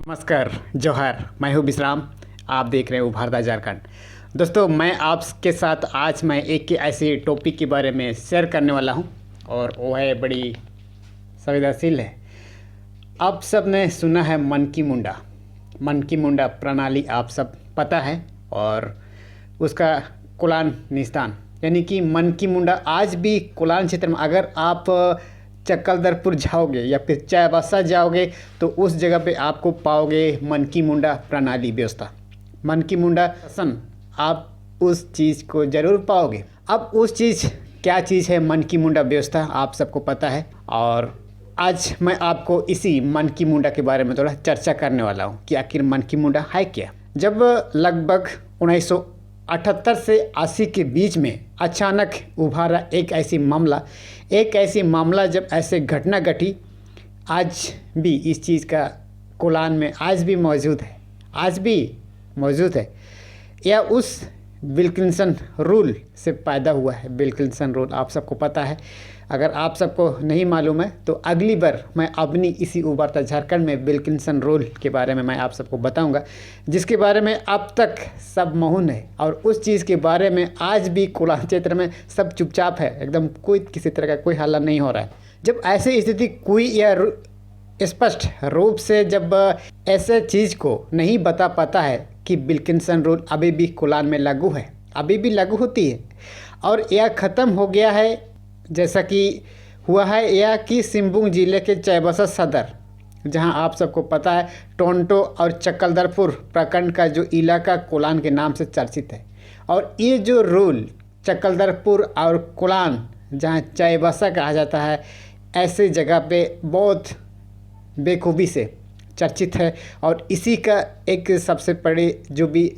नमस्कार, जोहार। मैं हूँ विश्राम। आप देख रहे हो भारत झारखंड। दोस्तों, मैं आपके साथ आज मैं एक ऐसे टॉपिक के बारे में शेयर करने वाला हूँ और वो है बड़ी संवेदनशील है। आप सब ने सुना है मन की मुंडा प्रणाली आप सब पता है, और उसका कुलान निस्तान यानी कि मन की मुंडा आज भी कुलान क्षेत्र में अगर आप चक्कलदरपुर जाओगे या फिर चाईबासा जाओगे तो उस जगह पे आपको पाओगे मन की मुंडा प्रणाली व्यवस्था, मन की मुंडा शासन। आप उस चीज़ को ज़रूर पाओगे। अब उस चीज़ क्या चीज़ है मन की मुंडा व्यवस्था आप सबको पता है, और आज मैं आपको इसी मन की मुंडा के बारे में थोड़ा चर्चा करने वाला हूँ कि आखिर मन की मुंडा है क्या। जब लगभग 1978 से 80 के बीच में अचानक उभारा एक ऐसी मामला जब ऐसे घटना घटी, आज भी इस चीज़ का कुलान में आज भी मौजूद है। यह उस विल्किंसन रूल से पैदा हुआ है। विल्किंसन रूल आप सबको पता है। अगर आप सबको नहीं मालूम है तो अगली बार मैं अपनी इसी उभरता झारखंड में विल्किंसन रूल के बारे में मैं आप सबको बताऊंगा, जिसके बारे में अब तक सब मौन है, और उस चीज़ के बारे में आज भी कुलान क्षेत्र में सब चुपचाप है, एकदम कोई किसी तरह का कोई हल्ला नहीं हो रहा है। जब ऐसी स्थिति कोई या स्पष्ट रूप से जब ऐसे चीज़ को नहीं बता पाता है कि विल्किंसन रूल अभी भी कुलान में लागू है, अभी भी लागू होती है, और यह ख़त्म हो गया है जैसा कि हुआ है यह कि सिंहभूम जिले के चाईबासा सदर, जहां आप सबको पता है टोंटो और चक्कलदरपुर प्रखंड का जो इलाका कुलान के नाम से चर्चित है, और ये जो रूल चक्कलदरपुर और कुलान जहां चाईबासा कहा जाता है, ऐसे जगह पे बहुत बेखूबी से चर्चित है। और इसी का एक सबसे बड़ी जो भी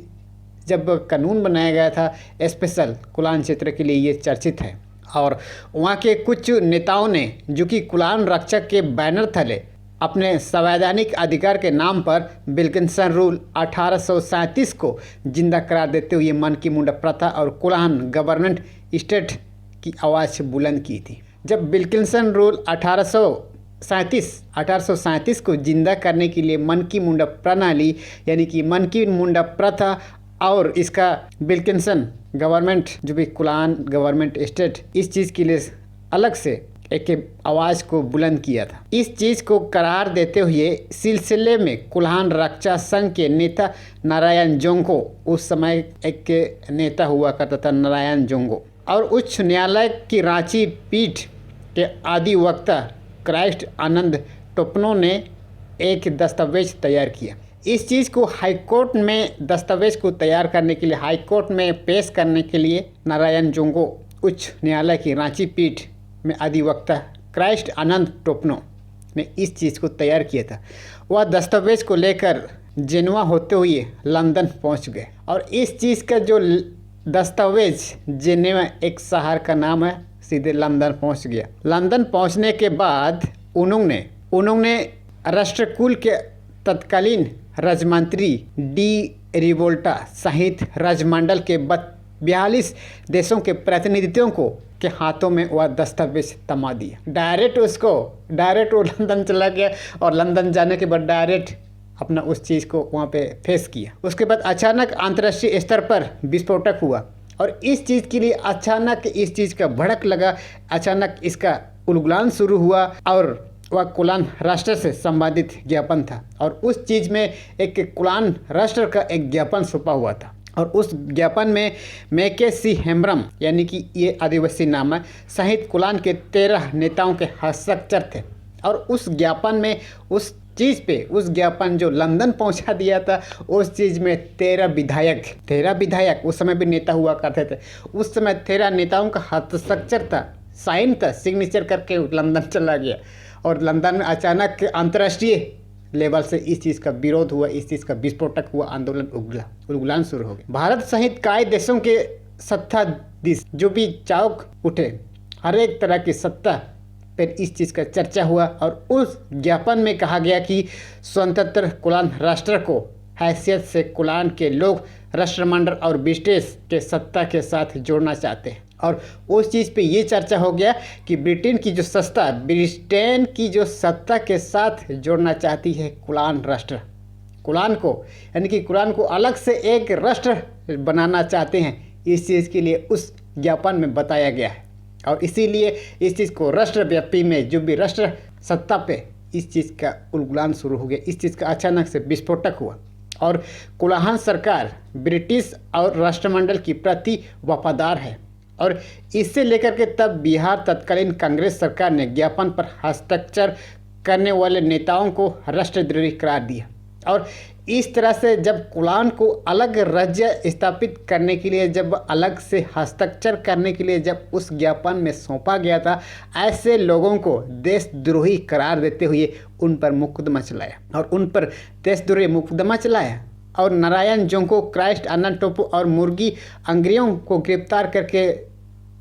जब कानून बनाया गया था स्पेशल कुलान क्षेत्र के लिए ये चर्चित है, और वहाँ के कुछ नेताओं ने जो कि कुलान रक्षक के बैनर तले अपने संवैधानिक अधिकार के नाम पर विल्किंसन रूल 1837 को जिंदा करार देते हुए मन की मुंडा प्रथा और कुलान गवर्नमेंट स्टेट की आवाज़ बुलंद की थी। जब विल्किंसन रूल 1837 को जिंदा करने के लिए मन की मुंडा प्रणाली यानी कि मन की मुंडा प्रथा और इसका विल्किंसन गवर्नमेंट जो भी कुलान गवर्नमेंट स्टेट इस चीज़ के लिए अलग से एक आवाज़ को बुलंद किया था। इस चीज़ को करार देते हुए सिलसिले में कुलान रक्षा संघ के नेता नारायण जोंगो, उस समय एक नेता हुआ करता था नारायण जोंगो, और उच्च न्यायालय की रांची पीठ के अधिवक्ता क्राइस्ट आनंद टोपनो ने एक दस्तावेज तैयार किया। इस चीज़ को हाईकोर्ट में दस्तावेज को तैयार करने के लिए हाईकोर्ट में पेश करने के लिए नारायण जोंगो उच्च न्यायालय की रांची पीठ में अधिवक्ता क्राइस्ट आनंद टोपनो ने इस चीज़ को तैयार किया था। वह दस्तावेज को लेकर जेनेवा होते हुए लंदन पहुंच गए, और इस चीज़ का जो दस्तावेज जेनेवा एक शहर का नाम है, सीधे लंदन पहुंच गया। लंदन पहुंचने के बाद उन्होंने राष्ट्रकुल के तत्कालीन राजमंत्री डी रिवोल्टा सहित राजमंडल के 42 देशों के प्रतिनिधियों को के हाथों में वह दस्तावेज थमा दिया। डायरेक्ट वो लंदन चला गया, और लंदन जाने के बाद डायरेक्ट अपना उस चीज़ को वहाँ पे फेस किया। उसके बाद अचानक अंतर्राष्ट्रीय स्तर पर विस्फोटक हुआ, और इस चीज़ के लिए अचानक इस चीज़ का भड़क लगा, अचानक इसका उलगुलान शुरू हुआ, और वह कुलान राष्ट्र से संबंधित ज्ञापन था, और उस चीज़ में एक कुलान राष्ट्र का एक ज्ञापन छुपा हुआ था, और उस ज्ञापन में मेके सी हेम्ब्रम यानी कि ये आदिवासी नाम है सहित कुलान के 13 नेताओं के हस्ताक्षर थे। और उस ज्ञापन में उस ज्ञापन जो लंदन पहुंचा दिया था, उस चीज़ में 13 विधायक उस समय भी नेता हुआ करते थे, उस समय 13 नेताओं का हस्ताक्षर था, साइन था, सिग्नेचर करके लंदन चला गया, और लंदन में अचानक अंतर्राष्ट्रीय लेवल से इस चीज़ का विरोध हुआ, इस चीज़ का विस्फोटक हुआ, आंदोलन उलगुलान शुरू हो गया। भारत सहित कई देशों के सत्ताधीश जो भी चौंक उठे, हर एक तरह की सत्ता पर इस चीज़ का चर्चा हुआ, और उस ज्ञापन में कहा गया कि स्वतंत्र कुलान राष्ट्र को हैसियत से कुलान के लोग राष्ट्रमंडल और ब्रिटिश के सत्ता के साथ जोड़ना चाहते हैं। और उस चीज़ पे ये चर्चा हो गया कि ब्रिटेन की जो सत्ता के साथ जोड़ना चाहती है कुलान राष्ट्र, कुलान को यानी कि कुलान को अलग से एक राष्ट्र बनाना चाहते हैं। इस चीज़ के लिए उस ज्ञापन में बताया गया है और इसीलिए इस चीज़ को राष्ट्रव्यापी में जो भी राष्ट्र सत्ता पे इस चीज़ का उलगुलान शुरू हो गया। इस चीज़ का अचानक से विस्फोटक हुआ और कुलाहन सरकार ब्रिटिश और राष्ट्रमंडल की प्रति वफादार है और इससे लेकर के तब बिहार तत्कालीन कांग्रेस सरकार ने ज्ञापन पर हस्ताक्षर करने वाले नेताओं को राष्ट्रद्रोही करार दिया और इस तरह से जब कुलान को अलग राज्य स्थापित करने के लिए जब अलग से हस्ताक्षर करने के लिए जब उस ज्ञापन में सौंपा गया था, ऐसे लोगों को देशद्रोही करार देते हुए उन पर मुकदमा चलाया और उन पर देशद्रोही मुकदमा चलाया और नारायण जोंको, क्राइस्ट आनंद टोपो और मुर्गी अंग्रियों को गिरफ्तार करके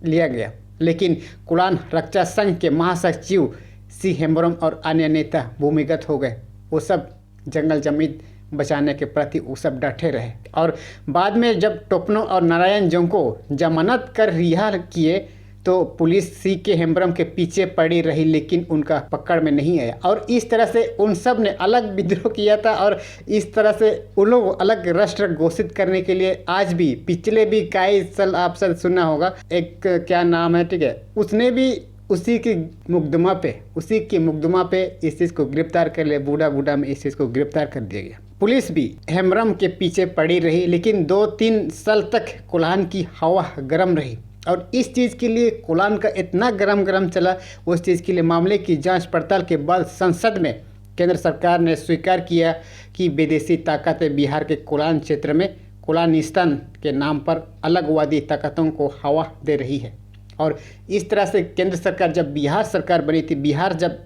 लिया गया। लेकिन कुलान रक्षा संघ के महासचिव सी हेम्ब्रम और अन्य नेता भूमिगत हो गए। वो सब जंगल जमीन बचाने के प्रति वो सब डटे रहे और बाद में जब टोपनो और नारायण जोंग को जमानत कर रिहा किए तो पुलिस सी के हेम्ब्रम के पीछे पड़ी रही लेकिन उनका पकड़ में नहीं आया और इस तरह से उन सब ने अलग विद्रोह किया था और इस तरह से उन लोग अलग राष्ट्र घोषित करने के लिए आज भी पिछले भी कई साल आप सब सुना होगा, एक क्या नाम है, ठीक है, उसने भी उसी के मुकदमा पे इस चीज़ को गिरफ्तार कर लिया। बूढ़ा में इस चीज़ को गिरफ्तार कर दिया गया। पुलिस भी हेम्ब्रम के पीछे पड़ी रही लेकिन 2-3 साल तक कुलान की हवा गर्म रही और इस चीज़ के लिए कुलान का इतना गरम चला, उस चीज़ के लिए मामले की जांच पड़ताल के बाद संसद में केंद्र सरकार ने स्वीकार किया कि विदेशी ताकतें बिहार के कुलान क्षेत्र में कुलानिस्तान के नाम पर अलगवादी ताकतों को हवा दे रही है। और इस तरह से केंद्र सरकार, जब बिहार सरकार बनी थी, बिहार जब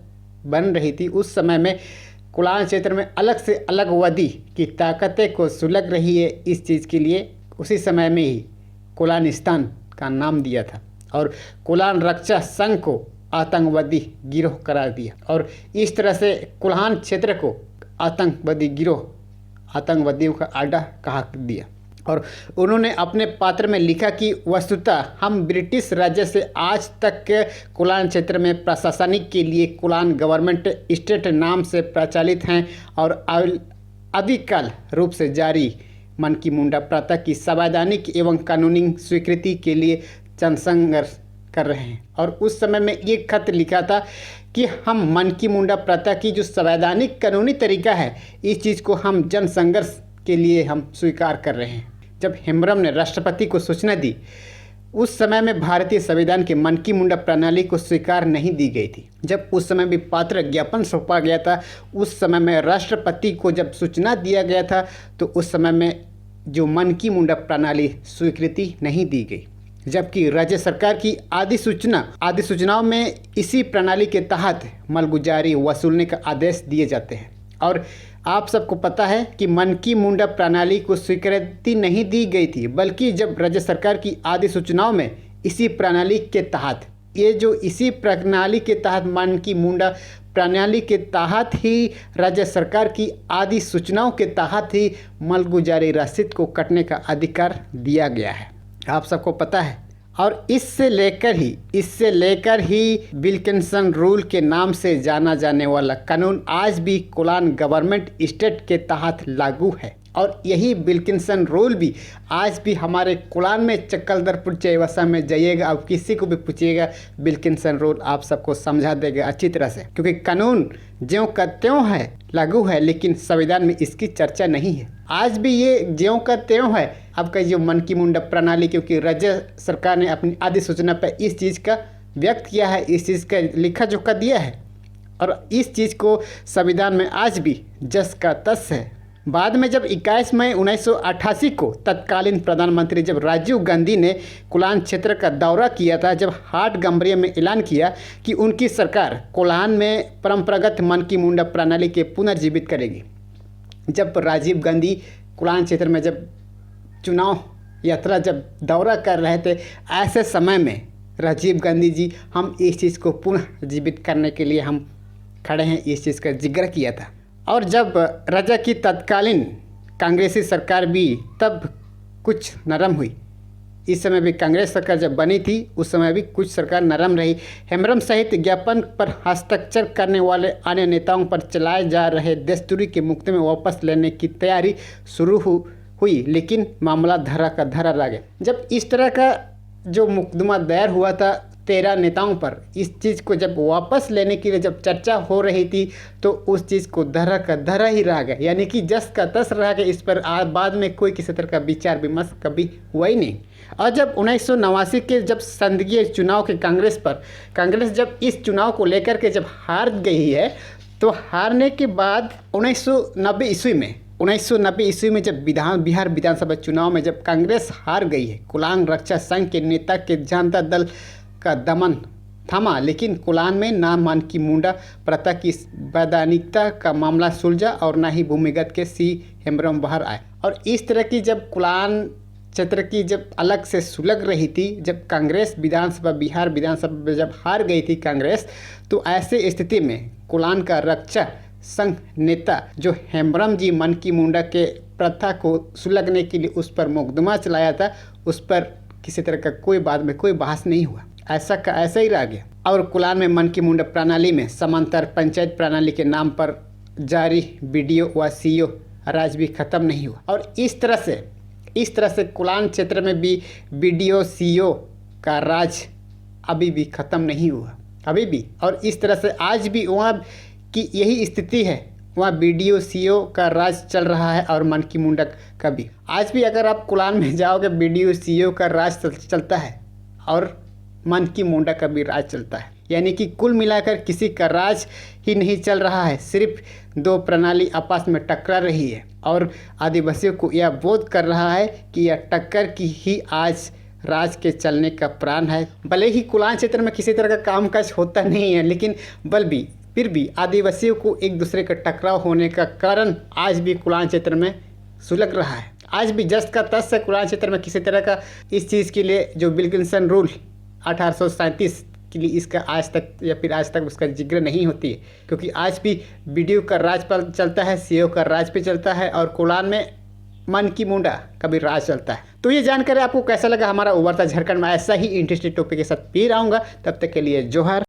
बन रही थी, उस समय में कुलान क्षेत्र में अलग से अलगवादी की ताकतें को सुलग रही है। इस चीज़ के लिए उसी समय में ही कुलानिस्तान का नाम दिया था और कुलान रक्षा संघ को आतंकवादी गिरोह करार दिया और इस तरह से कुलान क्षेत्र को आतंकवादी गिरोह, आतंकवादियों का अड्डा कहा दिया। और उन्होंने अपने पत्र में लिखा कि वस्तुतः हम ब्रिटिश राज्य से आज तक के कुलान क्षेत्र में प्रशासनिक के लिए कुलान गवर्नमेंट स्टेट नाम से प्रचलित हैं और आदिकाल रूप से जारी मनकी मुंडा प्रथा की संवैधानिक एवं कानूनी स्वीकृति के लिए जनसंघर्ष कर रहे हैं। और उस समय में ये खत लिखा था कि हम मनकी मुंडा प्रथा की जो संवैधानिक कानूनी तरीका है, इस चीज़ को हम जनसंघर्ष के लिए हम स्वीकार कर रहे हैं। जब हेम्ब्रम ने राष्ट्रपति को सूचना दी, उस समय में भारतीय संविधान के मनकी मुंडा प्रणाली को स्वीकार नहीं दी गई थी। जब उस समय भी पात्र ज्ञापन सौंपा गया था, उस समय में राष्ट्रपति को जब सूचना दिया गया था तो उस समय में जो मनकी मुंडा प्रणाली स्वीकृति नहीं दी गई, जबकि राज्य सरकार की आदि सूचनाओं में इसी प्रणाली के तहत मालगुजारी वसूलने का आदेश दिए जाते हैं। और आप सबको पता है कि मनकी मुंडा प्रणाली को स्वीकृति नहीं दी गई थी, बल्कि जब राज्य सरकार की आदि सूचनाओं में इसी प्रणाली के तहत इसी प्रणाली के तहत मनकी मुंडा प्रणाली के तहत ही राज्य सरकार की आदि सूचनाओं के तहत ही मालगुजारी रसीद को कटने का अधिकार दिया गया है, आप सबको पता है। और इससे लेकर ही विल्किंसन रूल के नाम से जाना जाने वाला कानून आज भी कुलान गवर्नमेंट स्टेट के तहत लागू है। और यही विल्किंसन रूल भी आज भी हमारे कुलान में चक्कलदरपुर चैवसा में जाइएगा, आप किसी को भी पूछिएगा, विल्किंसन रूल आप सबको समझा देगा अच्छी तरह से, क्योंकि कानून ज्यों का त्यों है, लागू है, लेकिन संविधान में इसकी चर्चा नहीं है। आज भी ये ज्यों का त्यों है आपका जो मनकी मुंडा प्रणाली, क्योंकि राज्य सरकार ने अपनी आदि सूचना पर इस चीज़ का व्यक्त किया है, इस चीज़ का लिखा जोखा दिया है और इस चीज़ को संविधान में आज भी जस का तस है। बाद में जब 21 मई 1988 को तत्कालीन प्रधानमंत्री जब राजीव गांधी ने कुलान क्षेत्र का दौरा किया था, जब हाट गम्बरिया में ऐलान किया कि उनकी सरकार कुलान में परंपरागत मनकी मुंडा प्रणाली के पुनर्जीवित करेगी, जब राजीव गांधी कुलान क्षेत्र में जब चुनाव यात्रा जब दौरा कर रहे थे, ऐसे समय में राजीव गांधी जी हम इस चीज़ को पुनः जीवित करने के लिए हम खड़े हैं, इस चीज़ का जिक्र किया था। और जब राज्य की तत्कालीन कांग्रेसी सरकार भी तब कुछ नरम हुई, इस समय भी कांग्रेस सरकार जब बनी थी उस समय भी कुछ सरकार नरम रही। हेम्ब्रम सहित ज्ञापन पर हस्ताक्षर करने वाले अन्य नेताओं पर चलाए जा रहे देशद्रोही के मुकदमे वापस लेने की तैयारी शुरू हुई, लेकिन मामला धरा का धरा रह गया। जब इस तरह का जो मुकदमा दायर हुआ था 13 नेताओं पर, इस चीज़ को जब वापस लेने के लिए जब चर्चा हो रही थी तो उस चीज़ को धरा का धरा ही रह गया, यानी कि जस का तस रह गया। इस पर बाद में कोई किसी तरह का विचार विमर्श कभी हुआ ही नहीं। और जब 1989 के जब संसदीय चुनाव के कांग्रेस जब इस चुनाव को लेकर के जब हार गई है, तो हारने के बाद 1990 ईस्वी में जब बिहार विधानसभा चुनाव में जब कांग्रेस हार गई है, कुलान रक्षा संघ के नेता के जनता दल का दमन थमा, लेकिन कुलान में ना मानकी मुंडा प्रथा की वैधानिकता का मामला सुलझा और ना ही भूमिगत के सी हेम्ब्रम बाहर आए। और इस तरह की जब कुलान क्षेत्र की जब अलग से सुलग रही थी, जब कांग्रेस बिहार विधानसभा में जब हार गई थी कांग्रेस, तो ऐसे स्थिति में कुलान का रक्षा संघ नेता जो हेम्ब्रम जी मानकी मुंडा के प्रथा को सुलगने के लिए उस पर मुकदमा चलाया था, उस पर किसी तरह का कोई बाद में कोई बहस नहीं हुआ, ऐसा का ऐसा ही रह गया। और कुलान में मानकी मुंडा प्रणाली में समांतर पंचायत प्रणाली के नाम पर जारी BDO व CO राज भी खत्म नहीं हुआ। और इस तरह से कुलान क्षेत्र में भी BDO CO का राज अभी भी ख़त्म नहीं हुआ, अभी भी। और इस तरह से आज भी वहाँ की यही स्थिति है, वहाँ BDO CO का राज चल रहा है और मानकी मुंडा का भी। आज भी अगर आप कुलान में जाओगे BDO CO का राज चलता है और मानकी मुंडा का भी राज चलता है, यानी कि कुल मिलाकर किसी का राज ही नहीं चल रहा है, सिर्फ दो प्रणाली आपस में टकरा रही है। और आदिवासियों को यह बोध कर रहा है कि यह टक्कर की ही आज राज के चलने का प्राण है। भले ही कुलान क्षेत्र में किसी तरह का कामकाज होता नहीं है, लेकिन फिर भी आदिवासियों को एक दूसरे का टकराव होने का कारण आज भी कुलान क्षेत्र में सुलग रहा है। आज भी जस्ट का तस से कुलान क्षेत्र में किसी तरह का इस चीज़ के लिए जो विल्किंसन रूल 1837 के लिए इसका आज तक उसका जिक्र नहीं होती है, क्योंकि आज भी BDO का राज पर चलता है, CO का राज पे चलता है और कुलान में मानकी मुंडा का भी राज चलता है। तो ये जानकारी आपको कैसा लगा? हमारा उभरता झारखंड में ऐसा ही इंटरेस्टिंग टॉपिक के साथ फिर आऊँगा, तब तक के लिए जोहार।